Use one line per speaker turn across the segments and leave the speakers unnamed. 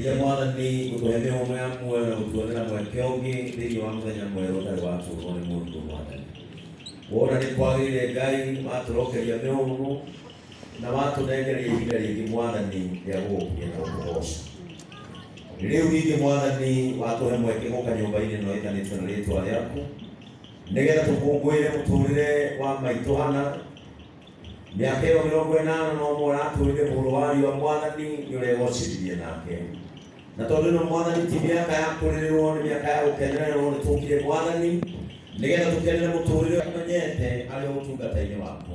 Ria Mwathani gutuhe mĩhũmũ ya muoyo na gũtuonera mweke ũngĩ thĩinĩ wa mũthenya mwerũ ũtarĩ watũũrwo nĩ mũndũ Mwathani. Wona nĩ kwagĩrĩire Ngai watũrokeria mĩhũmũ na watũnengeria ihinda rĩngĩ Mwathani rĩa gũgũkinya na gũkũgoca. Rĩu ningĩ Mwathani watũhe mweke gũka nyũmba-inĩ ĩno ĩtanĩtio na rĩĩtwa rĩaku, nĩgetha tũkũngũĩre mũtũrĩre wa maitũ Hana. Mĩaka ĩyo 80 no ũmwe aratũrire mũrũ wa riũa Mwathani nĩ ũregocithirie nake. Na tondũ ĩno Mwathani ti mĩaka ya kũrĩrĩrwo, nĩ mĩaka ya gũkenererwo, nĩ tũkire Mwathani nĩgetha tũkenere mũtũrĩre ũmenyete arĩ ũtungata-inĩ waku.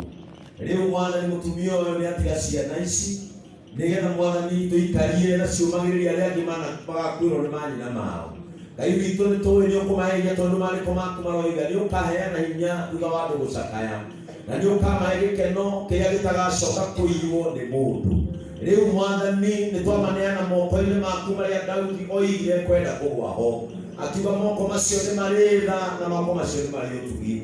Rĩu Mwathani mũtumia ũyũ nĩ atiga ciana ici nĩgetha Mwathani tũikarie na ciũmagĩrĩria arĩa angĩ magakuĩrwo nĩ manyina mao. Ngai witũ nĩ tũĩ nĩ ũkũmaheria tondũ marĩko maku maroiga nĩ ũkaheana hinya thutha wa andũ gũcakaya, na nĩ ũkamahe gĩkeno kĩrĩa gĩtagacoka kũiywo nĩ mũndũ. Rĩu Mwathani nĩ twamaneana moko-inĩ maku marĩa Daudi oigire kwenda kũgwa ho, akiuga moko macio nĩ marĩ tha na moko macio nĩ marĩ ũtugi.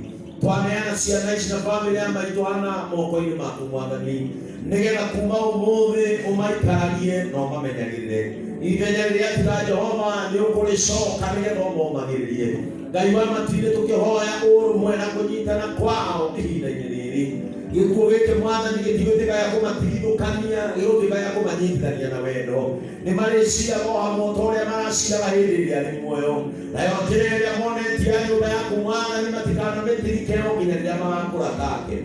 Twaneana ciana ici na bamĩrĩ ya maitũ Hana moko-inĩ maku Mwathani, nĩgetha kuma ũmũthĩ ũmaikarie na ũmamenyagĩrĩre. Ithenya rĩrĩa tiga Jehova nĩ ũkũrĩcoka nĩgetha ũmomagĩrĩrie. Ngai wa matu-inĩ tũkĩhoya ũrũmwe na kũnyitana kwao ihinda-inĩ rĩrĩ. Gĩkuũ gĩkĩ Mwathani gĩtigũtigaya kũmatigithũkania, gĩgũtigaya kũmanyitithania na wendo. Nĩ marĩciaga o hamwe ta ũrĩa maraciraga hĩndĩ ĩrĩa arĩ muoyo. Nayo njĩra ĩrĩa monetie ya nyũmba yaku Mwathani matikanamĩtirike o nginya rĩrĩa magakũra take.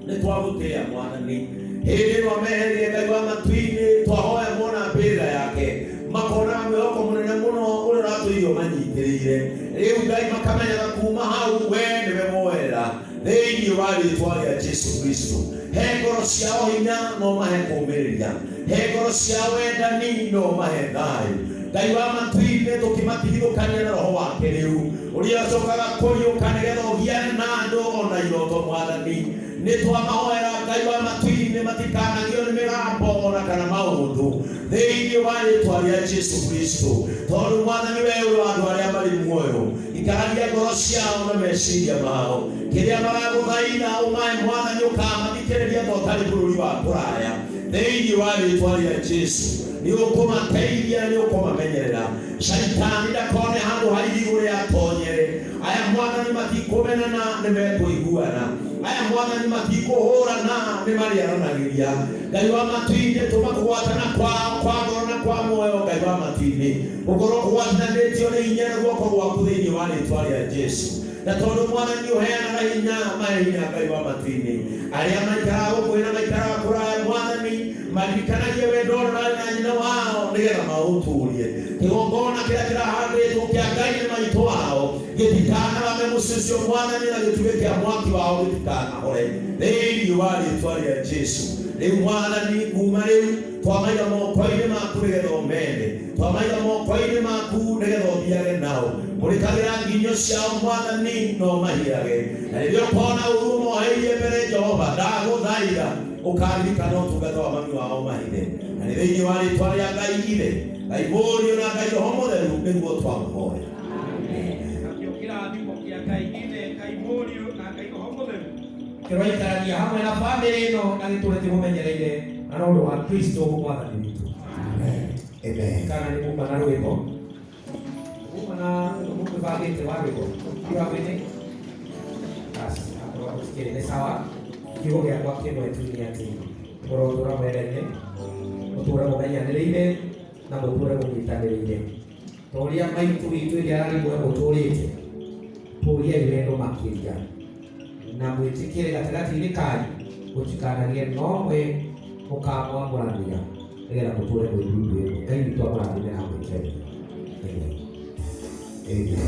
Nĩ twagũtĩĩa Mwathani. Hĩndĩ ĩno meherie Ngai wa matu-inĩ, twahoya mona mbĩrĩra yake, makona mwĩhoko mũnene mũno ũrĩa ũratũire ũmanyitĩrĩire. Rĩu Ngai makamenyaga kuma hau we nĩwe moera thĩinĩ wa rĩĩtwa rĩa Jesũ Kristo. He ngoro ciao hinya no mahe kũũmĩrĩria, he ngoro ciao wendani no mahe thayũ. Ngai wa matu-inĩ tũkĩmatigithũkania na roho wake rĩu ũrĩa ũcokaga kũriũka nĩgetha ũgiane na andũ ona iroto Mwathani. Nĩ twamahoera Ngai wa matu-inĩ matikanagio nĩ mĩgambo ona kana maũndũ thĩinĩ wa rĩĩtwa rĩa Jesũ Kristo, tondũ Mwathani we ũrĩ wa andũ arĩa marĩ muoyo. Ikaragia ngoro ciao na meciria mao, kĩrĩa maragũthaitha ũmahe Mwathani ũkamathikĩrĩria ta ũtarĩ bũrũri wa kũraya thĩinĩ wa rĩĩtwa rĩa Jesũ. Nĩ ũkũmateithia, nĩ ũkũmamenyerera. Shaitani ndakone handũ ha igũrũ rĩa tonyere. Aya Mwathani matikũmenana, nĩ mekũiguana. Aya Mwathani matikũhũrana, nĩ marĩaranagĩria. Ngai wa matu-inĩ tũmakũgwatana kwa ngoro na kwa muoyo. Ngai wa matu-inĩ ũkorwo ũgwatanĩtio nĩ hinya na guoko gwaku thĩinĩ wa rĩĩtwa rĩa Jesũ. Na tondũ Mwathani ũheanaga hinya, mahe hinya Ngai wa matu-inĩ. Arĩa maikaraga gũkuhĩ na maikaraga kũraya Mwathani maririkanagie wendo ũrĩa ũrĩ na nyina wao nĩgetha maũtũũrie. Kĩgongona kĩrĩa kĩrahandĩtwo kĩa Ngai nĩ maitũ wao gĩtikanarame mũcicio Mwathani, na gĩtuĩke kĩa mwaki wao gĩtikanahore thĩinĩ wa rĩĩtwa rĩa Jesũ. Rĩu Mwathani kuma rĩu twamaiga moko-inĩ maku nĩgetha ũmende, twamaiga moko-inĩ maku nĩgetha ũthiage nao. Mũrĩkagĩra nginyo ciao Mwathani no mahirage. Na rĩrĩa ũkona ũguo moheirie mbere Jehova, ndagũthaitha ũkaririkana ũtungata wa mami wao mahithe. Na nĩ thĩinĩ wa rĩĩtwa rĩa Ngai Ithe, Ngai Mũriũ na Ngai Roho Mũtheru nĩguo twamũhoya. Kĩrathimo kĩa Ngai Ithe, Ngai Mũriũ na Ngai Roho Mũtheru kĩroikarania hamwe na bamĩrĩ ĩno na gĩtũũre kĩmũmenyereire na ũndũ wa Kristo Mwathani witũ. Amen. Kana nĩ kuma na rwĩmbo mũkũbangĩte wa rwĩmbo iwamĩnĩ basi akorwo ũsikĩrĩ nĩ sawa. Kiugo gĩakwa kĩmwe tu nĩ atĩ mũrotũũra mwendaine, mũtũũre mũmenyanĩrĩire na mũtũũre mũnyitanĩrĩire. Ta ũrĩa maitũ witũ ĩrĩa ararĩ muoyo mũtũũrĩte, tũũriai wendo makĩria na mwĩtĩkĩre gatagatĩ-inĩ kanyu gũtikanagĩe na ũmwe ũkamwamũranĩra nĩgetha mũtũũre mwĩ ndundu ĩmwe. Ngai witũ amũrathime na amwĩkĩre.
Yeah.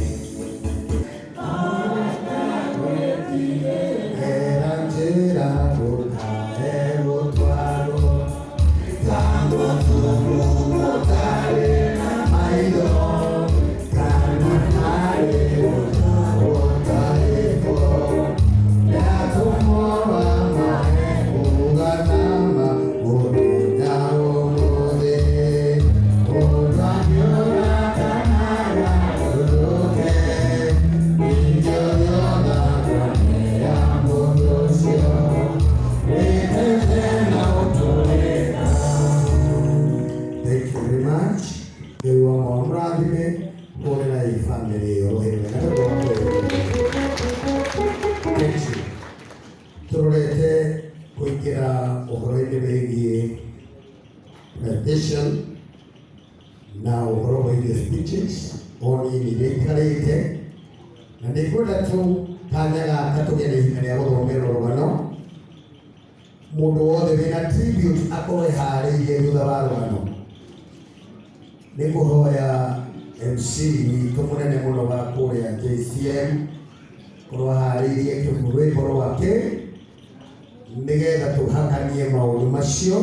rĩgiĩ presentation na ũhoro wĩgiĩ speeches onini rĩikarĩte, na nĩngwenda tu kanya gaka tũgĩe na ihinda rĩa gũthomera rũgano. Mũndũ wothe wĩna tribute akorwo eharĩirie thutha wa rũgano. Nĩngũhoya MC witũ mũnene mũno wa kũrĩa JCM korwo aharĩirie rwĩmbo rwake nĩgetha tũhakanie maũndũ macio.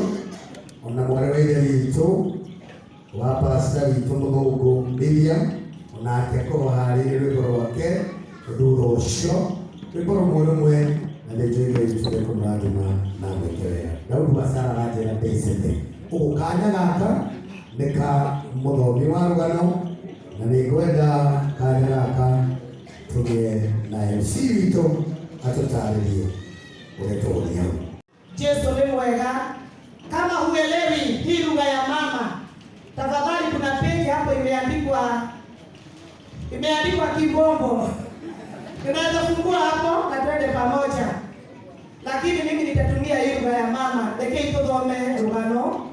Ona mwarĩ wa ithe witũ wa pastor witũ mũthũngũ Miriam onake korwo aharĩirie rwĩmbo rwake thutha ũcio. Rwĩmbo rũmwe na nĩnjũĩ Ngai witũ nĩekũmũrathima na amwĩke wega. Daudi wa Sara aranjĩra ndĩcete. Ũguo kanya gaka nĩ ka mũthomi wa rũgano, na nĩngwenda kanya gaka tũgĩe na MC witũ atũtarĩrie ũrĩa tũgũthiĩ hau.
Yesu ni mwega. Kama huelewi hii lugha ya mama, tafadhali kuna page hapo imeandikwa Kibombo. Tunaweza fungua hapo na twende pamoja. Lakini mimi nitatumia hii lugha ya mama. Rekei tuthome rugano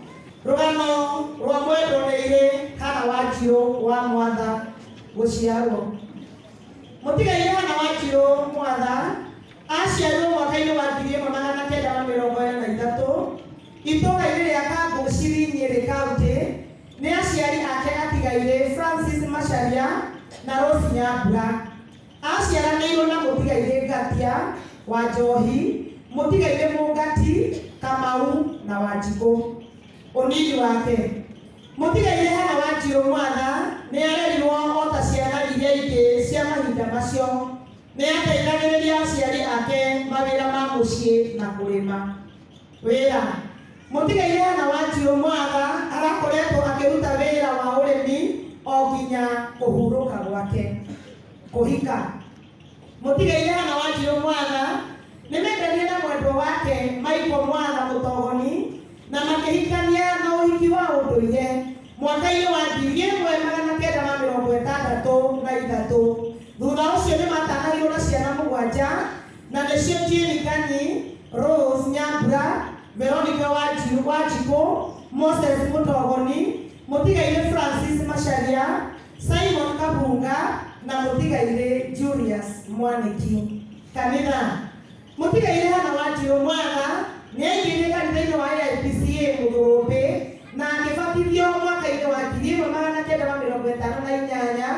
rwa mwendo nĩire Hana Wanjirũ wa Mwatha gũciarwo. Mũtigaire Hana Wanjirũ Mwatha aciarwo mwaka-inĩ wa 1943 itũũra-inĩ rĩa Kambũciri, Nyĩrĩ County. Nĩ aciari ake atigaire Francis Macharia na Rose Nyambura. Aciaranĩirwo na mũtigaire Ngatia wa Njohi, mũtigaire Mũngati, Kamau na Wanjikũ. Ũnini wake, mũtigaire Hana Wanjirũ Mwatha nĩ arerirwo o ta ciana iria ingĩ cia mahinda macio. Nĩ ateithagĩrĩria aciari ake mawĩra ma mũciĩ na kũrĩma wĩra. Mũtigaire Hana Wanjirũ Mwatha arakoretwo akĩruta wĩra wa ũrĩmi o nginya kũhurũka gwake. Kũhika, mũtigaire Hana Wanjirũ Mwatha nĩ mendanie na mwendwa wake Michael Mwatha Mũtogoni na makĩhikania na ũhiki wa ũndũire mwaka-inĩ wa 1963. Thutha ũcio nĩ matanahirwo na ciana 7 na nĩcio Jane Kanyi, Rose Nyambura, Veronica Wanjikũ, Moses Mũtogoni, mũtigaire Francis Macharia, Simon Kabunga na mũtigaire Julius Mwaniki. Kanitha, mũtigaire Hana Wanjirũ Mwatha nĩ aingĩrire kanitha-inĩ wa AIPCA Mũthũrũmbĩ na agĩbatithio mwaka-inĩ wa 1958.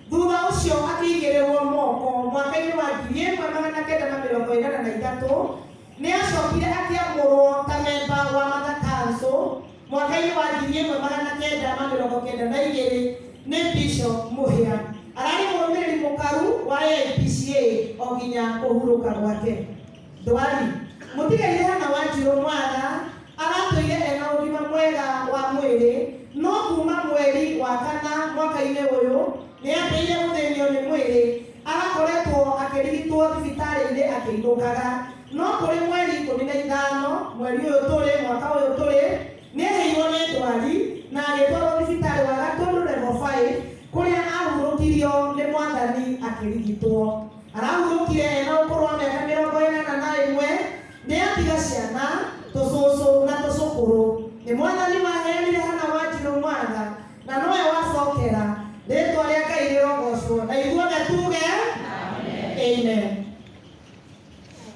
Thutha ũcio akĩigĩrĩrwo moko mwaka-inĩ wa 1983. Nĩ acokire akĩamũrwo ta memba wa Matha Council mwaka-inĩ wa 1992 nĩ Bishop Mũhia. Ararĩ mũrũmĩrĩri mũkaru wa AIPCA o nginya kũhurũka gwake. Ndwari, mũtigaire Hana Wanjirũ Mwatha aratũire ena ũgima mwega wa mwĩrĩ, no kuma mweri wa kana mwaka-inĩ ũyũ nĩ ambĩrĩirie gũthĩnio nĩ mwĩrĩ. Arakoretwo akĩrigitwo thibitarĩ-inĩ akĩinũkaga, no kũrĩ mweri 15 mweri ũyũ tũrĩ mwaka ũyũ tũrĩ nĩ aheirwo nĩ ndwari na agĩtwarwo thibitarĩ wa Gatũndũ level 5 kũrĩa ahurũkirio nĩ Mwathani akĩrigitwo. Arahurũkire ena ũkũrũ wa mĩaka 41. Nĩ atiga ciana, tũcũcũ na tũcũkũrũ. Nĩ Mwathani waheanire Hana Wanjirũ Mwatha na nowe wacokera. Rĩtwa rĩa Ngai rĩrogocwo na ithuothe tuge amen.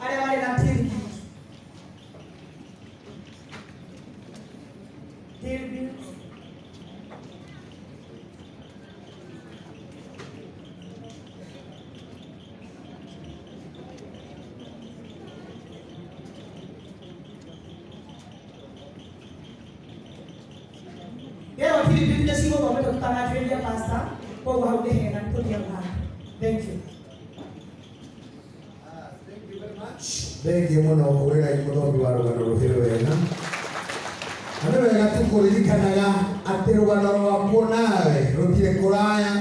Arĩa marĩ na tribute. Leo tribute nĩ cigũthomete tũtananjĩrĩria pastor, koguo hau nĩ hega nĩ tũthiĩ mũhaka. Thank you.
Thank you mũno kũrĩra mũthomi wa rũgano rũhĩrĩ wega. Na nĩ wega tũkũririkanaga atĩ rũgano rwaku nawe rũtirĩ kũraya.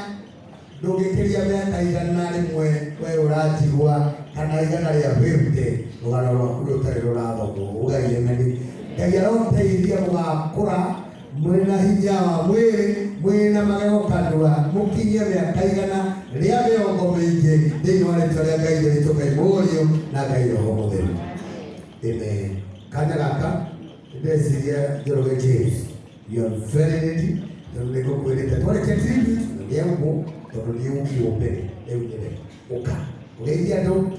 Ndũngĩkĩria mĩaka 100 we ũranjigua kana 100 rĩa wĩrute rũgano rwaku rũtarĩ rũrathomwo. Ũgaire meni Ngai arotũteithia mũgakũra mwĩna hinya wa mwĩrĩ, mwĩna magego kanua, mũkinyie mĩaka 100 rĩa mĩrongo mĩingĩ thĩinĩ wa rĩtwa rĩa Ngai rĩtũ Ngai mũriũ na Ngai Roho Mũtheru. Amen. Kanya gaka ndeciria Njoroge James, you are very ready. Tondu nigukwirite twareke tribute ngiaguo tondu ni ukiwa mbere riu nyene uka ugeithia andu